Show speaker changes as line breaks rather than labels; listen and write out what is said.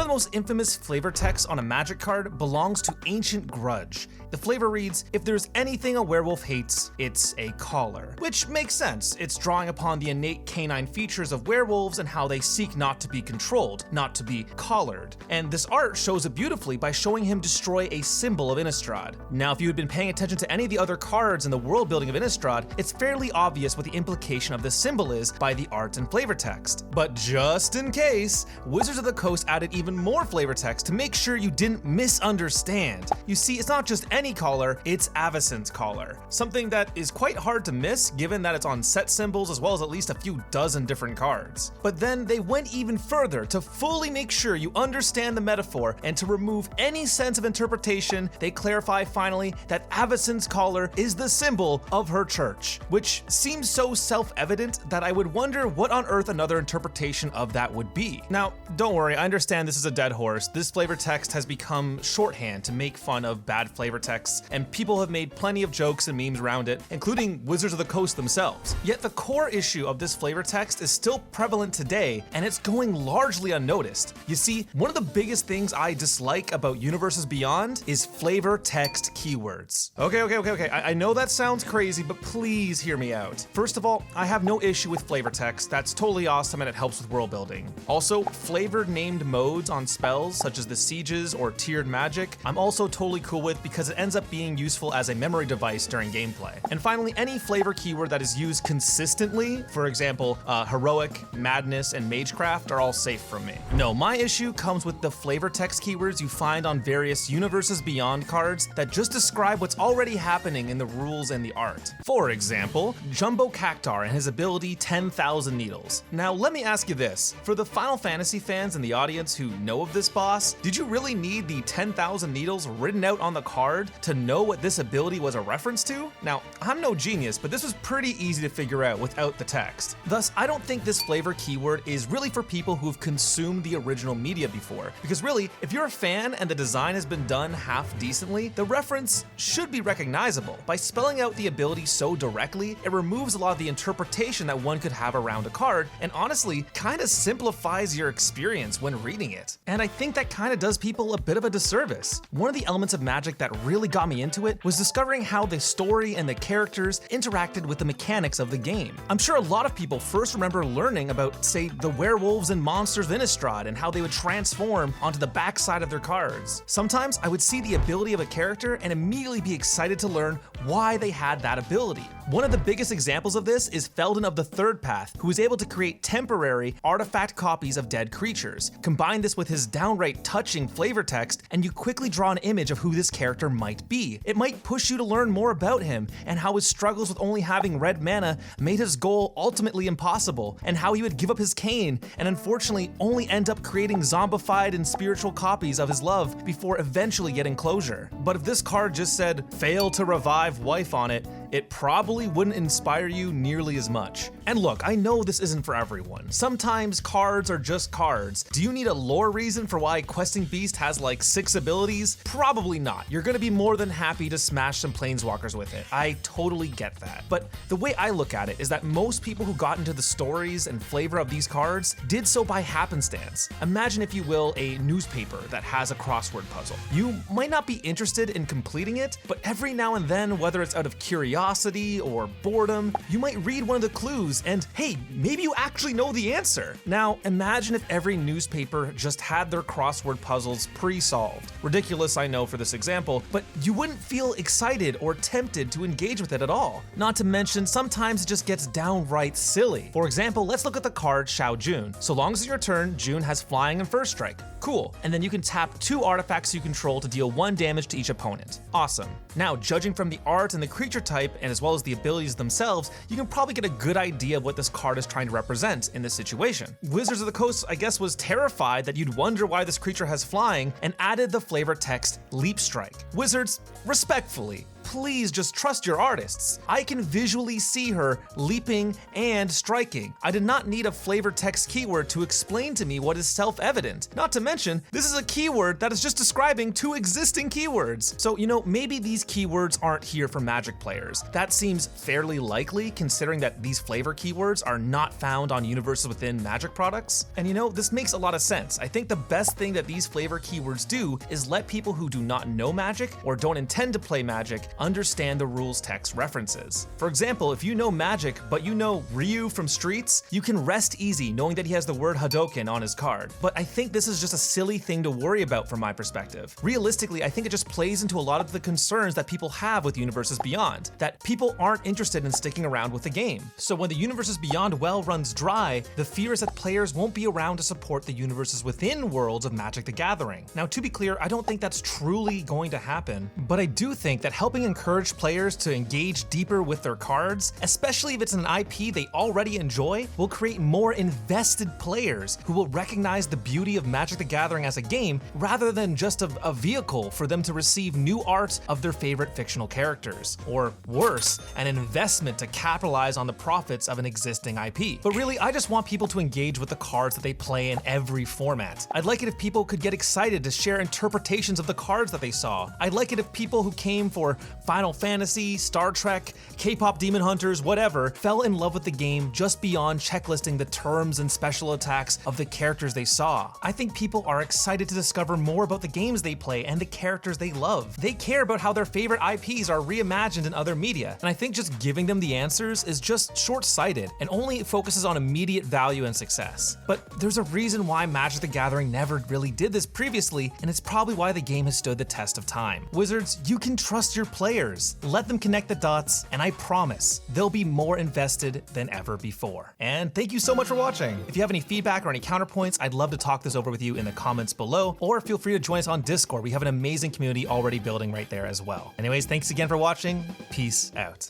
of the most infamous flavor texts on a Magic card belongs to Ancient Grudge. The flavor reads, "If there's anything a werewolf hates, it's a collar." Which makes sense. It's drawing upon the innate canine features of werewolves and how they seek not to be controlled, not to be collared. And this art shows it beautifully by showing him destroy a symbol of Innistrad. Now, if you had been paying attention to any of the other cards in the world building of Innistrad, it's fairly obvious what the implication of this symbol is by the art and flavor text. But just in case, Wizards of the Coast added even more flavor text to make sure you didn't misunderstand. You see, it's not just any collar, it's Avacyn's collar. Something that is quite hard to miss given that it's on set symbols as well as at least a few dozen different cards. But then they went even further to fully make sure you understand the metaphor, and to remove any sense of interpretation, they clarify finally that Avacyn's collar is the symbol of her church, which seems so self-evident that I would wonder what on earth another interpretation of that would be. Now, don't worry, I understand this is a dead horse. This flavor text has become shorthand to make fun of bad flavor texts, and people have made plenty of jokes and memes around it, including Wizards of the Coast themselves. Yet the core issue of this flavor text is still prevalent today, and it's going largely unnoticed. You see, one of the biggest things I dislike about Universes Beyond is flavor text keywords. Okay, I know that sounds crazy, but please hear me out. First of all, I have no issue with flavor text. That's totally awesome and it helps with world building. Also, flavored named modes on spells such as the sieges or tiered magic, I'm also totally cool with because it ends up being useful as a memory device during gameplay. And finally, any flavor keyword that is used consistently, for example, heroic, madness, and magecraft, are all safe from me. No, my issue comes with the flavor text keywords you find on various Universes Beyond cards that just describe what's already happening in the rules and the art. For example, Jumbo Cactar and his ability 10,000 Needles. Now let me ask you this, for the Final Fantasy fans in the audience who know of this boss, did you really need the 10,000 Needles written out on the card to know what this ability was a reference to? Now, I'm no genius, but this was pretty easy to figure out without the text. Thus, I don't think this flavor keyword is really for people who've consumed the original media before, because really, if you're a fan and the design has been done half decently, the reference should be recognizable. By spelling out the ability so directly, it removes a lot of the interpretation that one could have around a card, and honestly, kind of simplifies your experience when reading it. And I think that kind of does people a bit of a disservice. One of the elements of Magic that really got me into it was discovering how the story and the characters interacted with the mechanics of the game. I'm sure a lot of people first remember learning about, say, the werewolves and monsters of Innistrad and how they would transform onto the backside of their cards. Sometimes I would see the ability of a character and immediately be excited to learn why they had that ability. One of the biggest examples of this is Felden of the Third Path, who was able to create temporary artifact copies of dead creatures. Combine this with his downright touching flavor text, and you quickly draw an image of who this character might be. It might push you to learn more about him, and how his struggles with only having red mana made his goal ultimately impossible, and how he would give up his cane, and unfortunately only end up creating zombified and spiritual copies of his love before eventually getting closure. But if this card just said, "fail to revive wife" on it, it probably wouldn't inspire you nearly as much. And look, I know this isn't for everyone. Sometimes cards are just cards. Do you need a lore reason for why Questing Beast has like 6 abilities? Probably not. You're gonna be more than happy to smash some planeswalkers with it. I totally get that. But the way I look at it is that most people who got into the stories and flavor of these cards did so by happenstance. Imagine, if you will, a newspaper that has a crossword puzzle. You might not be interested in completing it, but every now and then, whether it's out of curiosity or boredom, you might read one of the clues and hey, maybe you actually know the answer. Now, imagine if every newspaper just had their crossword puzzles pre-solved. Ridiculous, I know, for this example, but you wouldn't feel excited or tempted to engage with it at all. Not to mention, sometimes it just gets downright silly. For example, let's look at the card Xiao Jun. So long as it's your turn, Jun has flying and first strike. Cool. And then you can tap 2 artifacts you control to deal 1 damage to each opponent. Awesome. Now, judging from the art and the creature type, and as well as the abilities themselves, you can probably get a good idea of what this card is trying to represent in this situation. Wizards of the Coast, I guess, was terrified that you'd wonder why this creature has flying and added the flavor text Leap Strike. Wizards, respectfully, please just trust your artists. I can visually see her leaping and striking. I did not need a flavor text keyword to explain to me what is self-evident. Not to mention, this is a keyword that is just describing two existing keywords. So, maybe these keywords aren't here for Magic players. That seems fairly likely considering that these flavor keywords are not found on universes within Magic products. And this makes a lot of sense. I think the best thing that these flavor keywords do is let people who do not know Magic or don't intend to play Magic understand the rules text references. For example, if you know Magic but you know Ryu from Streets, you can rest easy knowing that he has the word Hadouken on his card. But I think this is just a silly thing to worry about from my perspective. Realistically, I think it just plays into a lot of the concerns that people have with Universes Beyond, that people aren't interested in sticking around with the game. So when the Universes Beyond well runs dry, the fear is that players won't be around to support the universes within worlds of Magic the Gathering. Now, to be clear, I don't think that's truly going to happen, but I do think that helping encourage players to engage deeper with their cards, especially if it's an IP they already enjoy, will create more invested players who will recognize the beauty of Magic the Gathering as a game rather than just a vehicle for them to receive new art of their favorite fictional characters. Or worse, an investment to capitalize on the profits of an existing IP. But really, I just want people to engage with the cards that they play in every format. I'd like it if people could get excited to share interpretations of the cards that they saw. I'd like it if people who came for Final Fantasy, Star Trek, K-pop Demon Hunters, whatever, fell in love with the game just beyond checklisting the terms and special attacks of the characters they saw. I think people are excited to discover more about the games they play and the characters they love. They care about how their favorite IPs are reimagined in other media, and I think just giving them the answers is just short-sighted and only focuses on immediate value and success. But there's a reason why Magic the Gathering never really did this previously, and it's probably why the game has stood the test of time. Wizards, you can trust your players. Let them connect the dots, and I promise they'll be more invested than ever before. And thank you so much for watching. If you have any feedback or any counterpoints, I'd love to talk this over with you in the comments below, or feel free to join us on Discord. We have an amazing community already building right there as well. Anyways, thanks again for watching. Peace out.